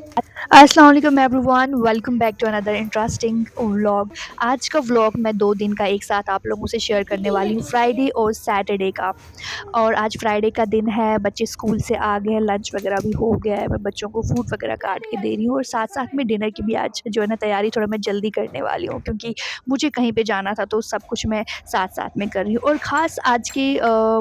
अस्सलाम वालेकुम everyone, welcome back to another interesting vlog. आज का व्लॉग मैं 2 दिन का एक साथ आप लोगों से शेयर करने वाली हूँ, फ्राइडे और सैटरडे का। और आज फ्राइडे का दिन है, बच्चे स्कूल से आ गए हैं, लंच वगैरह भी हो गया है, मैं बच्चों को फूड वगैरह काट के दे रही हूँ और साथ-साथ में डिनर की भी आज जो है ना तैयारी थोड़ा मैं जल्दी करने वाली हूँ, क्योंकि मुझे कहीं पे जाना था तो सब कुछ मैं साथ-साथ में कर रही हूँ। और ख़ास आज के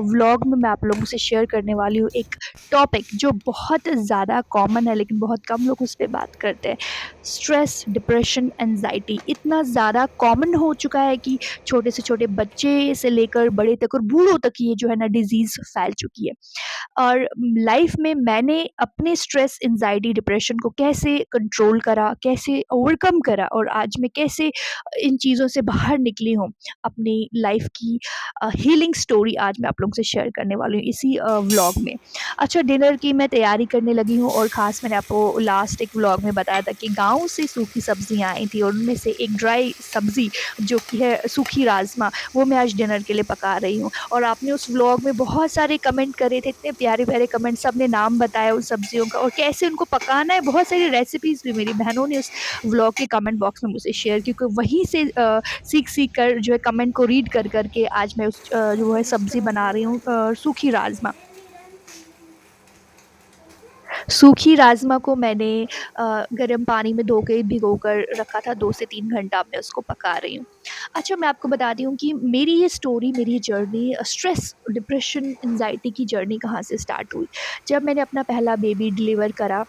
व्लॉग में मैं आप लोगों से शेयर करने वाली हूँ एक टॉपिक जो बहुत ज़्यादा कॉमन है लेकिन बहुत कम लोग उस पे बात करते हैं। स्ट्रेस, डिप्रेशन, एंजाइटी इतना ज़्यादा कॉमन हो चुका है कि छोटे से छोटे बच्चे से लेकर बड़े तक और बूढ़ों तक ये जो है ना डिज़ीज़ फैल चुकी है। और लाइफ में मैंने अपने स्ट्रेस, एंजाइटी, डिप्रेशन को कैसे कंट्रोल करा, कैसे ओवरकम करा और आज मैं कैसे इन चीज़ों से बाहर निकली हूँ। अपनी लाइफ की हीलिंग स्टोरी आज मैं आप लोगों से शेयर करने वाली हूँ इसी व्लॉग में। अच्छा, डिनर की मैं तैयारी करने लगी हूँ और ख़ास मैंने आपको लास्ट एक व्लॉग में बताया था कि गाँव से सूखी सब्जियाँ आई थी और उनमें से एक ड्राई सब्ज़ी जो कि है सूखी राजमा, वो मैं आज डिनर के लिए पका रही हूँ। और आपने उस व्लॉग में बहुत सारे कमेंट करे थे, इतने प्यारे-प्यारे कमेंट, सबने नाम बताया उन सब्जियों का और कैसे उनको पकाना है, बहुत सारी रेसिपीज़ भी मेरी बहनों ने उस व्लॉग के कमेंट बॉक्स में मुझसे शेयर की, क्योंकि वहीं से सीख-सीख कर जो है कमेंट को रीड कर के आज मैं उस जो है सब्ज़ी बना रही हूँ, सूखी राजमा। सूखी राजमा को मैंने गर्म पानी में धो के भिगोकर रखा था, 2 से 3 घंटा मैं उसको पका रही हूँ। अच्छा, मैं आपको बताती हूँ कि मेरी ये स्टोरी, मेरी ये जर्नी स्ट्रेस, डिप्रेशन, एंग्ज़ायटी की जर्नी कहाँ से स्टार्ट हुई। जब मैंने अपना पहला बेबी डिलीवर करा,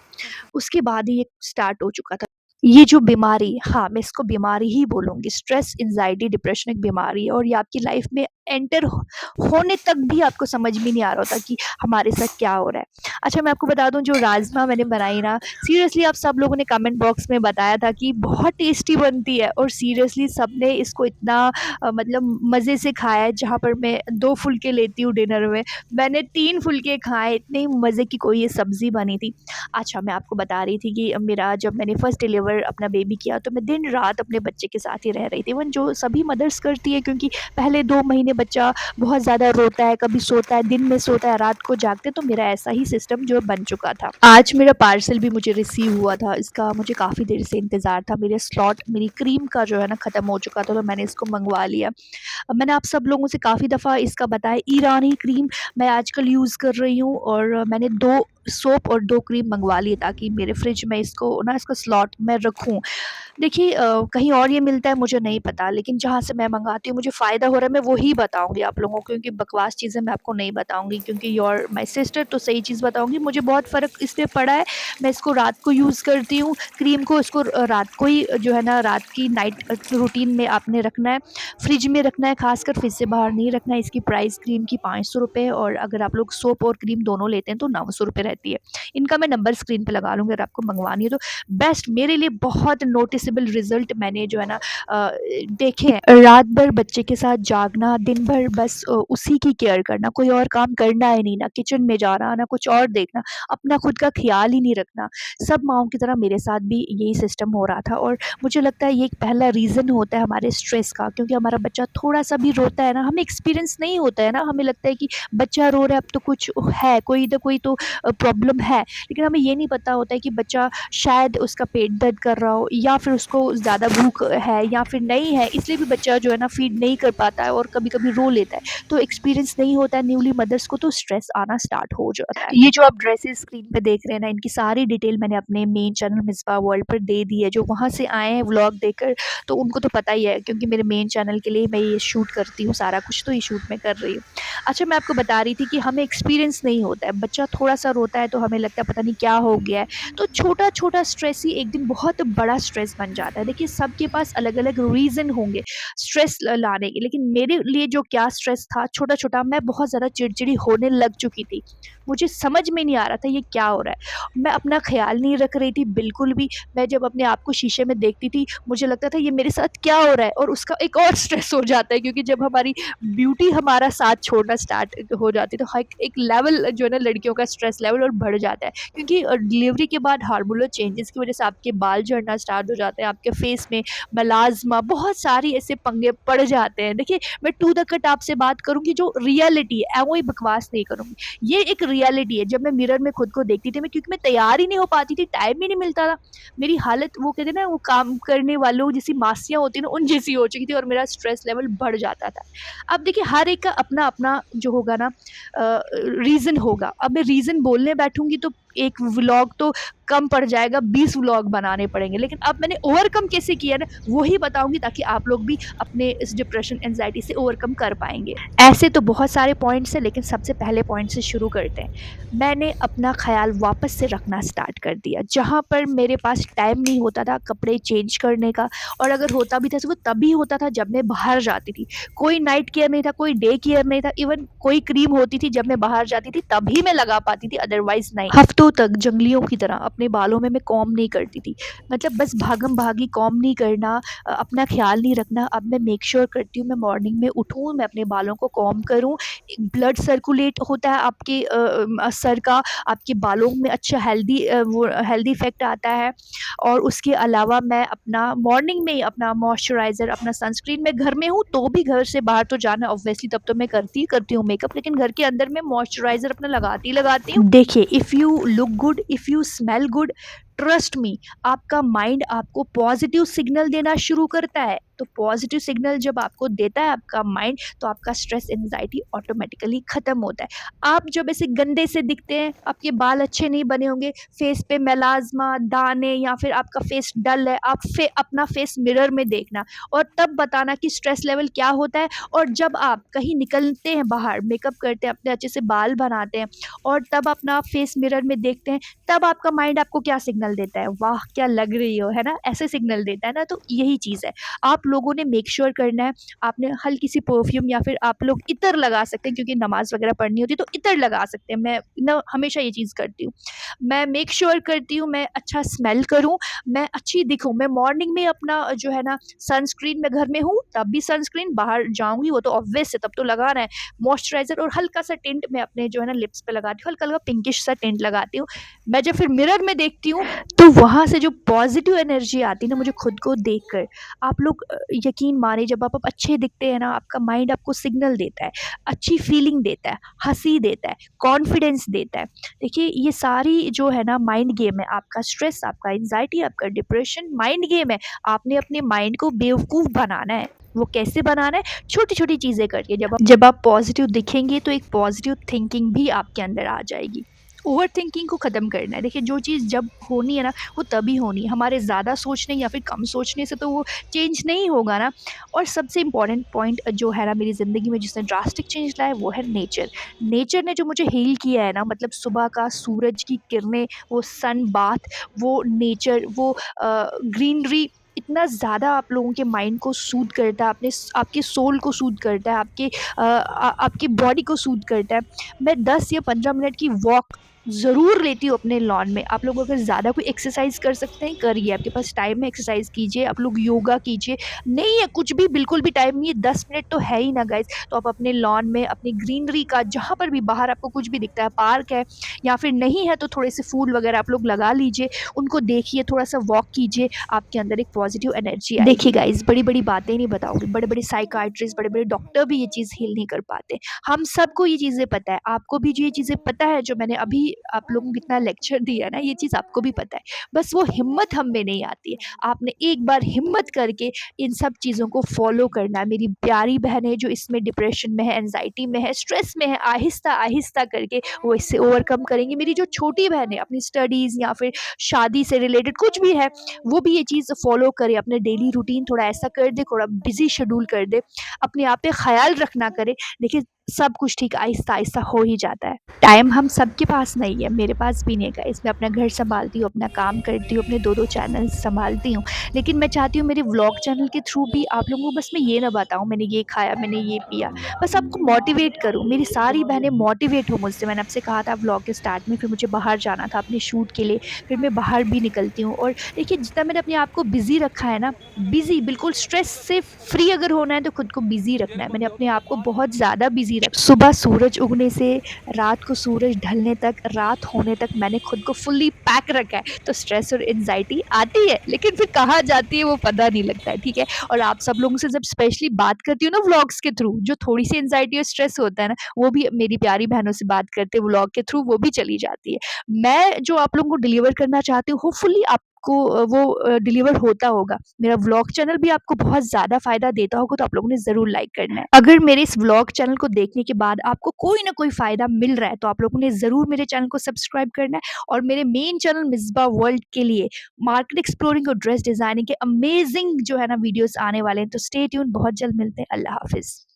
उसके बाद ही ये स्टार्ट हो चुका था। ये जो बीमारी, हाँ, मैं इसको बीमारी ही बोलूँगी, स्ट्रेस, एंग्ज़ायटी, डिप्रेशन एक बीमारी है और ये आपकी लाइफ़ में एंटर होने तक भी आपको समझ में नहीं आ रहा होता कि हमारे साथ क्या हो रहा है। अच्छा, मैं आपको बता दूँ, जो राजमा मैंने बनाई ना, सीरियसली आप सब लोगों ने कमेंट बॉक्स में बताया था कि बहुत टेस्टी बनती है और सीरियसली सबने इसको इतना मतलब मज़े से खाया है। जहाँ पर मैं 2 फुलके लेती हूँ डिनर में, मैंने 3 फुलके खाए, इतनी मज़े की कोई ये सब्ज़ी बनी थी। अच्छा, मैं आपको बता रही थी कि मेरा जब मैंने फर्स्ट डिलीवर अपना बेबी किया तो मैं दिन-रात अपने बच्चे के साथ ही रह रही थी। इवन जो सभी मदर्स करती है, क्योंकि पहले 2 महीने बच्चा बहुत ज़्यादा रोता है, कभी सोता है, दिन में सोता है, रात को जागते हैं, तो मेरा ऐसा ही सिस्टम जो है बन चुका था। आज मेरा पार्सल भी मुझे रिसीव हुआ था, इसका मुझे काफ़ी देर से इंतज़ार था। मेरे स्लॉट, मेरी क्रीम का जो है ना ख़त्म हो चुका था, तो मैंने इसको मँगवा लिया। अब मैंने आप सब लोगों से काफ़ी दफ़ा इसका बताया, ईरानी क्रीम मैं आजकल यूज़ कर रही हूँ और मैंने 2 सोप और 2 क्रीम मँगवा लिए ताकि मेरे फ्रिज में इसको ना, इसका स्लॉट मैं रखूँ। देखिए, कहीं और ये मिलता है मुझे नहीं पता, लेकिन जहाँ से मैं मँगाती हूँ मुझे फ़ायदा हो रहा है, मैं वो ही बताऊँगी आप लोगों को, क्योंकि बकवास चीज़ें मैं आपको नहीं बताऊँगी, क्योंकि यू आर माय सिस्टर, तो सही चीज़ बताऊँगी। मुझे बहुत फ़र्क इसमें पड़ा है, मैं इसको रात को यूज़ करती हूँ, क्रीम को इसको रात को ही जो है ना, रात की नाइट रूटीन में आपने रखना है, फ्रिज में रखना है, ख़ासकर फ्रिज से बाहर नहीं रखना है। इसकी प्राइस क्रीम की ₹500 है और अगर आप लोग सोप और क्रीम दोनों लेते हैं तो ₹900 रहती है। इनका मैं नंबर स्क्रीन पे लगा लूँगी, अगर आपको मँगवानी है तो। बेस्ट, मेरे लिए बहुत नोटिसेबल रिज़ल्ट मैंने जो है ना देखे हैं। रात भर बच्चे के साथ जागना, दिन भर बस उसी की केयर करना, कोई और काम करना ही नहीं, ना किचन में जाना, ना कुछ और देखना, अपना खुद का ख़्याल ही नहीं रखना। सब माँओं की तरह मेरे साथ भी यही सिस्टम हो रहा था और मुझे लगता है ये एक पहला रीज़न होता है हमारे स्ट्रेस का, क्योंकि हमारा बच्चा थोड़ा-सा भी रोता है ना, हमें एक्सपीरियंस नहीं होता है ना, हमें लगता है कि बच्चा रो रहा है, अब तो कुछ है, कोई न कोई तो प्रॉब्लम है। लेकिन हमें ये नहीं पता होता है कि बच्चा शायद उसका पेट दर्द कर रहा हो, या फिर उसको ज़्यादा भूख है या फिर नहीं है, इसलिए भी बच्चा जो है ना फ़ीड नहीं कर पाता है और कभी-कभी रो लेता है। तो एक्सपीरियंस नहीं होता है न्यूली मदर्स को, तो स्ट्रेस आना स्टार्ट हो जाता है। ये जो आप ड्रेसेस स्क्रीन पे देख रहे हैं ना, इनकी सारी डिटेल मैंने अपने मेन चैनल मिस्बा वर्ल्ड पर दे दी है। जो वहाँ से आए हैं व्लॉग देखकर, तो उनको तो पता ही है, क्योंकि मेरे मेन चैनल के लिए मैं ये शूट करती हूँ, सारा कुछ तो ये शूट मैं कर रही हूँ। अच्छा, मैं आपको बता रही थी कि हमें एक्सपीरियंस नहीं होता है, बच्चा थोड़ा-सा रोता है तो हमें लगता है पता नहीं क्या हो गया है। तो छोटा-छोटा स्ट्रेस ही एक दिन बहुत बड़ा स्ट्रेस बन जाता है। देखिए, सबके पास अलग-अलग रीज़न होंगे स्ट्रेस लाने के, लेकिन मेरे लिए जो क्या स्ट्रेस था छोटा-छोटा, मैं बहुत ज़्यादा चिड़चिड़ी होने लग चुकी थी। मुझे समझ में नहीं आ रहा था ये क्या हो रहा है। मैं अपना ख़्याल नहीं रख रही थी बिल्कुल भी। मैं जब अपने आप को शीशे में देखती थी, मुझे लगता था ये मेरे साथ क्या हो रहा है, और उसका एक और स्ट्रेस हो जाता है, क्योंकि जब हमारी ब्यूटी हमारा साथ छोड़ना स्टार्ट हो जाती है तो हर एक लेवल जो है ना, लड़कियों का स्ट्रेस लेवल लेवल और बढ़ जाता है, क्योंकि डिलीवरी के बाद हार्मोनल चेंजेस की वज़ह से आपके बाल झड़ना स्टार्ट हो जाते हैं, आपके फेस में मेलाज़्मा, बहुत सारी ऐसे पंगे पड़ जाते हैं। देखिए, मैं टू द कट आपसे बात करूँगी जो रियलिटी है, कोई बकवास नहीं करूँगी। ये एक रियलिटी है, जब मैं मिरर में खुद को देखती थी, मैं क्योंकि मैं तैयार ही नहीं हो पाती थी, टाइम ही नहीं मिलता था। मेरी हालत वो कहते हैं ना, वो काम करने वालों जैसी मासियाँ होती हैं ना, उन जैसी हो चुकी थी और मेरा स्ट्रेस लेवल बढ़ जाता था। अब देखिए, हर एक का अपना-अपना जो होगा ना रीज़न होगा। अब मैं रीज़न बोलने बैठूँगी तो एक व्लॉग तो कम पड़ जाएगा, 20 व्लॉग बनाने पड़ेंगे। लेकिन अब मैंने ओवरकम कैसे किया ना, वो ही बताऊँगी, ताकि आप लोग भी अपने इस डिप्रेशन, एंग्ज़ायटी से ओवरकम कर पाएँगे। ऐसे तो बहुत सारे पॉइंट्स हैं, लेकिन सबसे पहले पॉइंट से शुरू करते हैं। मैंने अपना ख़्याल वापस से रखना स्टार्ट कर दिया। जहाँ पर मेरे पास टाइम नहीं होता था कपड़े चेंज करने का, और अगर होता भी था तो वो तभी होता था जब मैं बाहर जाती थी। कोई नाइट केयर नहीं था, कोई डे केयर नहीं था, इवन कोई क्रीम होती थी जब मैं बाहर जाती थी तभी मैं लगा पाती थी, अदरवाइज़ नहीं। हफ्तों तक जंगलियों की तरह अपने बालों में मैं कॉम्ब नहीं करती थी। मतलब बस भागम-भागी, कॉम्ब नहीं करना, अपना ख़्याल नहीं रखना। अब मैं मेक श्योर करती हूँ, मैं मॉर्निंग में उठूँ, मैं अपने बालों को कॉम्ब करूँ, ब्लड सर्कुलेट होता है आपके सर का, आपके बालों में अच्छा वो हेल्दी इफ़ेक्ट आता है। और उसके अलावा मैं अपना मॉर्निंग में ही अपना मॉइस्चराइज़र, अपना सनस्क्रीन, मैं घर में हूँ तो भी, घर से बाहर तो जाना ऑब्वियसली तब तो मैं करती ही करती हूँ मेकअप, लेकिन घर के अंदर मैं मॉइस्चराइज़र अपना लगाती ही लगाती हूँ। देखिए, if you look good, if you smell good, trust me, आपका माइंड आपको पॉज़िटिव सिग्नल देना शुरू करता है। तो पॉज़िटिव सिग्नल जब आपको देता है आपका माइंड, तो आपका स्ट्रेस, एंग्ज़ायटी ऑटोमैटिकली ख़त्म होता है। आप जब ऐसे गंदे से दिखते हैं, आपके बाल अच्छे नहीं बने होंगे, फेस पे मेलाज़्मा, दाने, या फिर आपका फेस डल है, आप अपना फेस मिरर में देखना और तब बताना कि स्ट्रेस लेवल क्या होता है। और जब आप कहीं निकलते हैं बाहर, मेकअप करते हैं, अपने अच्छे से बाल बनाते हैं और तब अपना फेस मिरर में देखते हैं, तब आपका माइंड आपको क्या सिग्नल देता है? वाह! क्या लग रही हो, है ना? ऐसे सिग्नल देता है ना, तो यही चीज़ है। आप लोगों ने मेक श्योर करना है, आपने हल्की-सी परफ्यूम, या फिर आप लोग इत्र लगा सकते हैं, क्योंकि नमाज़ वगैरह पढ़नी होती है तो इत्र लगा सकते हैं। मैं ना हमेशा ये चीज़ करती हूँ। मैं मेक श्योर करती हूँ मैं अच्छा स्मेल करूँ, मैं अच्छी दिखूँ। मैं मॉर्निंग में अपना जो है ना सनस्क्रीन, मैं घर में हूँ तब भी सनस्क्रीन, बाहर जाऊँगी वो तो ऑब्वियस है तब तो लगाना है। मॉइस्चराइज़र और हल्का-सा टिंट मैं अपने जो है ना लिप्स पे लगाती हूँ, हल्का-हल्का पिंकिश सा टिंट लगाती हूँ। मैं जब फिर मिरर में देखती हूँ, तो वहाँ से जो पॉज़िटिव एनर्जी आती है ना मुझे खुद को देखकर, आप लोग यकीन मानिए, जब आप अच्छे दिखते हैं ना, आपका माइंड आपको सिग्नल देता है, अच्छी फीलिंग देता है, हँसी देता है, कॉन्फिडेंस देता है। देखिए, ये सारी जो है ना माइंड गेम है, आपका स्ट्रेस, आपका एंग्ज़ायटी, आपका डिप्रेशन माइंड गेम है। आपने अपने माइंड को बेवकूफ़ बनाना है। वो कैसे बनाना है? छोटी-छोटी चीज़ें करके, जब आप पॉज़िटिव दिखेंगे तो एक पॉज़िटिव थिंकिंग भी आपके अंदर आ जाएगी। ओवरथिंकिंग को ख़त्म करना है। देखिए, जो चीज़ जब होनी है ना, वो तभी होनी है। हमारे ज़्यादा सोचने या फिर कम सोचने से तो वो चेंज नहीं होगा ना। और सबसे इम्पोर्टेंट पॉइंट जो है ना मेरी ज़िंदगी में जिसने ड्रास्टिक चेंज लाया है, वो है नेचर। नेचर ने जो मुझे हील किया है ना, मतलब सुबह का सूरज की किरणें, वो सन बाथ, वो नेचर, वो ग्रीनरी, इतना ज़्यादा आप लोगों के माइंड को सूद करता है, आपके सोल को सूद करता है, आपकी बॉडी को सूद करता है। मैं 10 या 15 मिनट की वॉक ज़रूर लेती हूँ अपने लॉन में। आप लोग अगर ज़्यादा कोई एक्सरसाइज़ कर सकते हैं, करिए। आपके पास टाइम है, एक्सरसाइज़ कीजिए, आप लोग योगा कीजिए। नहीं है कुछ भी, बिल्कुल भी टाइम नहीं है, 10 मिनट तो है ही ना गाइज़, तो आप अपने लॉन में अपनी ग्रीनरी का, जहाँ पर भी बाहर आपको कुछ भी दिखता है, पार्क है या फिर नहीं है तो थोड़े से फूल वगैरह आप लोग लगा लीजिए, उनको देखिए, थोड़ा-सा वॉक कीजिए, आपके अंदर एक पॉज़िटिव एनर्जी आएगी। देखिए गाइज़, बड़ी-बड़ी बातें नहीं बताऊँगी, बड़े-बड़े साइकियाट्रिस्ट, बड़े-बड़े डॉक्टर भी ये चीज़ हील नहीं कर पाते। हम सबको ये चीज़ें पता है, आपको भी जो ये चीज़ें पता है, जो मैंने अभी आप लोगों को इतना लेक्चर दिया है ना, ये चीज़ आपको भी पता है। बस वो हिम्मत हम में नहीं आती है। आपने एक बार हिम्मत करके इन सब चीज़ों को फ़ॉलो करना है। मेरी प्यारी बहनें जो इसमें डिप्रेशन में है, एंग्ज़ायटी में है, स्ट्रेस में है, आहिस्ता-आहिस्ता करके वो इससे ओवरकम करेंगी। मेरी जो छोटी बहनें अपनी स्टडीज़ या फिर शादी से रिलेटेड कुछ भी है, वो भी ये चीज़ फ़ॉलो करें। अपने डेली रूटीन थोड़ा ऐसा कर दें, थोड़ा बिज़ी शेड्यूल कर दें, अपने आप पे ख़्याल रखना करें। देखिए, सब कुछ ठीक आहिस्ता-आहिस्ता हो ही जाता है। टाइम हम सबके पास नहीं है, मेरे पास भी नहीं है गाइस। मैं अपना घर सँभालती हूँ, अपना काम करती हूँ, अपने 2-2 चैनल सँभालती हूँ। लेकिन मैं चाहती हूँ मेरे व्लॉग चैनल के थ्रू भी आप लोगों को बस मैं ये ना बताऊँ मैंने ये खाया, मैंने ये पिया। बस आपको मोटिवेट करूँ, मेरी सारी बहनें मोटिवेट हो मुझसे। मैंने आपसे कहा था व्लॉग के स्टार्ट में, फिर मुझे बाहर जाना था अपने शूट के लिए, फिर मैं बाहर भी निकलती हूँ। और देखिए, जितना मैंने अपने आप को बिज़ी रखा है ना, बिज़ी बिल्कुल स्ट्रेस से फ्री अगर होना है तो खुद को बिज़ी रखना है। मैंने अपने आप को बहुत ज़्यादा बिज़ी सुबह सूरज उगने से रात को सूरज ढलने तक, रात होने तक मैंने खुद को फुल्ली पैक रखा है। तो स्ट्रेस और एंग्ज़ायटी आती है, लेकिन फिर कहाँ जाती है वो पता नहीं लगता है, ठीक है? और आप सब लोगों से जब स्पेशली बात करती हूँ ना व्लॉग्स के थ्रू, जो थोड़ी-सी एंग्ज़ायटी और स्ट्रेस होता है ना, वो भी मेरी प्यारी बहनों से बात करते व्लॉग के थ्रू वो भी चली जाती है। मैं जो आप लोगों को डिलीवर करना चाहती हूँ, होपफुली आपको वो डिलीवर होता होगा। मेरा व्लॉग चैनल भी आपको बहुत ज़्यादा फ़ायदा देता होगा, तो आप लोगों ने ज़रूर लाइक करना है। अगर मेरे इस व्लॉग चैनल को देखने के बाद आपको कोई ना कोई फ़ायदा मिल रहा है, तो आप लोगों ने ज़रूर मेरे चैनल को सब्सक्राइब करना है और मेरे मेन चैनल मिज़्बा वर्ल्ड के लिए मार्केट एक्सप्लोरिंग और ड्रेस डिज़ाइनिंग के अमेज़िंग जो है ना वीडियोज़ आने वाले हैं, तो स्टे ट्यून्ड। बहुत जल्द मिलते हैं। अल्लाह हाफ़िज़।